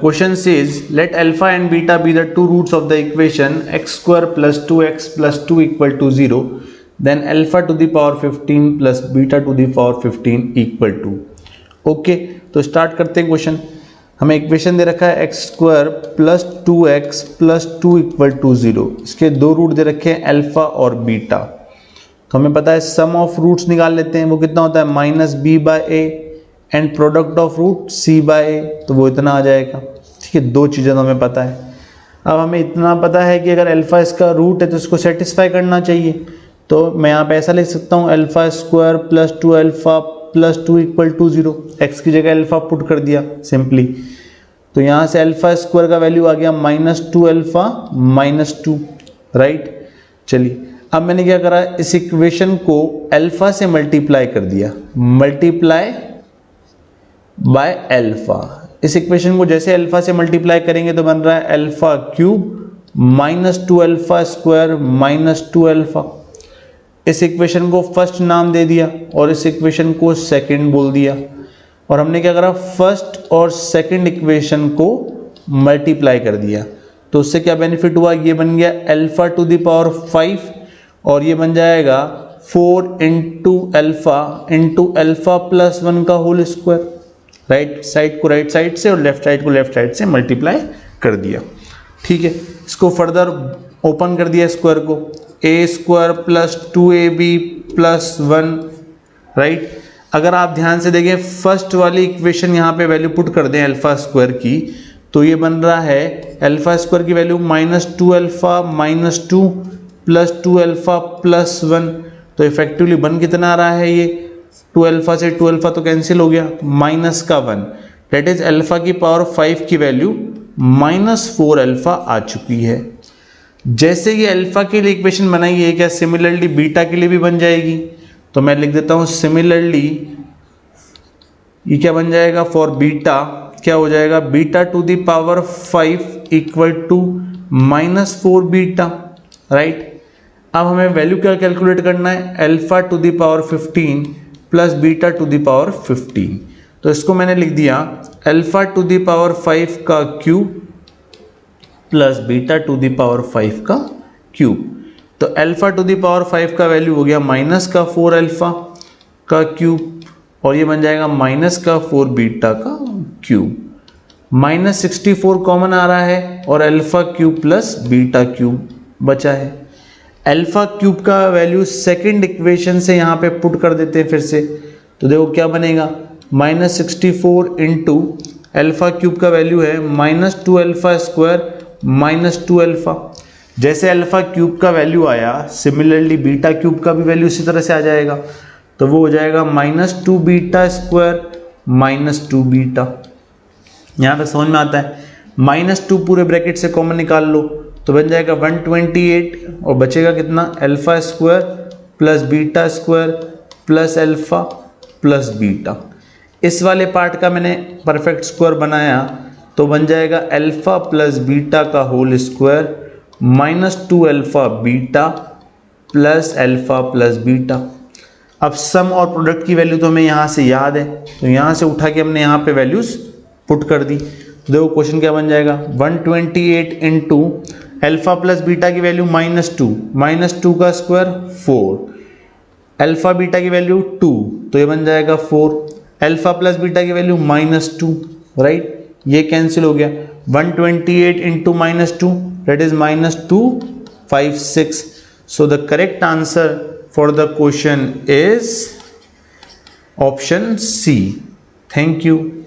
Question says, let alpha and beta be the two roots of the equation x square plus 2x plus 2 equal to 0. Then alpha to the power 15 plus beta to the power 15 equal to. Okay, तो start करते हैं question. हमें equation दे रखा है x square plus 2x plus 2 equal to 0। इसके दो root दे रखे हैं अल्फा और बीटा। तो हमें पता है सम ऑफ रूट्स निकाल लेते हैं। वो कितना होता है minus b by a and product of root c by a, तो वो इतना आ जाएगा। ठीक है, दो चीज़ें तो हमें पता है। अब हमें इतना पता है कि अगर अल्फा इसका रूट है तो इसको सेटिस्फाई करना चाहिए। तो मैं यहाँ पे ऐसा लिख सकता हूँ alpha square plus 2 alpha plus 2 equal to 0। X की जगह अल्फा पुट कर दिया सिंपली। तो यहाँ से अल्फा स्क्वायर का वैल्यू आ गया -2 अल्फा -2, राइट। चलिए, अब मैंने क्या करा, इस इक्वेशन को अल्फा से मल्टीप्लाई कर दिया, मल्टीप्लाई बाय अल्फा। इस इक्वेशन को जैसे अल्फा से मल्टीप्लाई करेंगे तो बन रहा है alpha cube -2 alpha square -2 alpha. इस इक्वेशन को फर्स्ट नाम दे दिया और इस इक्वेशन को सेकंड बोल दिया। और हमने क्या करा, फर्स्ट और सेकंड इक्वेशन को मल्टीप्लाई कर दिया। तो उससे क्या बेनिफिट हुआ, ये बन गया अल्फा टू द पावर 5 और ये बन जाएगा 4 इंटू अल्फा प्लस 1 का होल स्क्वायर। राइट साइड को राइट साइड से और लेफ्ट साइड को लेफ्ट साइड से मल्टीप्लाई कर दिया। ठीक है, इसको फर्दर ओपन कर दिया स्क्वायर को, a square plus 2ab plus 1, right. अगर आप ध्यान से देखें फर्स्ट वाली इक्वेशन यहाँ पे वैल्यू पुट कर दें अल्फा स्क्वायर की, तो ये बन रहा है अल्फा स्क्वायर की value -2 alpha -2 plus 2 alpha plus 1। तो इफेक्टिवली बन कितना आ रहा है, ये 2 अल्फा से 2 अल्फा तो कैंसिल हो गया, माइनस का 1, डेट इज अल्फा की पावर 5 की वैल्यू -4 अल्फा आ चुकी है। जैसे ये अल्फा के लिए इक्वेशन बनाई है, क्या सिमिलरली बीटा के लिए भी बन जाएगी? तो मैं लिख देता हूँ सिमिलरली, ये क्या बन जाएगा फॉर बीटा, क्या हो जाएगा beta to the power 5 equal to -4 beta, right. अब हमें वैल्यू क्या कैलकुलेट करना है, alpha to the power 15 plus beta to the power 15। तो इसको मैंने लिख दिया अल्फा टू द पावर 5 का cube plus beta to the power 5 का क्यूब। तो अल्फा टू द पावर 5 का वैल्यू हो गया -4 अल्फा का क्यूब और ये बन जाएगा -4 बीटा का क्यूब। -64 कॉमन आ रहा है और alpha cube plus beta cube बचा है। अल्फा क्यूब का वैल्यू सेकंड इक्वेशन से यहाँ पे पुट कर देते हैं फिर से। तो देखो क्या बनेगा, -64 इंटू अल्फा क्यूब का वैल्यू है -2 अल्फा स्क्वायर -2 अल्फा। जैसे अल्फा क्यूब का वैल्यू आया, सिमिलरली बीटा क्यूब का भी वैल्यू इसी तरह से आ जाएगा। तो वो हो जाएगा -2 बीटा स्क्वायर -2 बीटा। यहाँ पे समझ में आता है, -2 पूरे ब्रैकेट से कॉमन निकाल लो तो बन जाएगा 128 और बचेगा कितना, alpha square plus beta square plus alpha plus beta. इस वाले पार्ट का मैंने परफेक्ट स्क्वायर बनाया तो बन जाएगा अल्फा प्लस बीटा का whole square -2 alpha beta plus alpha plus beta. अब सम और प्रोडक्ट की वैल्यू तो हमें यहाँ से याद है, तो यहाँ से उठा के हमने यहाँ पे वैल्यूज पुट कर दी। तो देखो क्वेश्चन क्या बन जाएगा, 128 इंटू अल्फा प्लस बीटा की वैल्यू -2 का स्क्वायर 4, अल्फा बीटा की वैल्यू 2 तो ये बन जाएगा 4, अल्फा प्लस बीटा की वैल्यू -2, राइट। ये कैंसिल हो गया, 128 into -2 that is -256. So the correct answer for the question is option C. Thank you.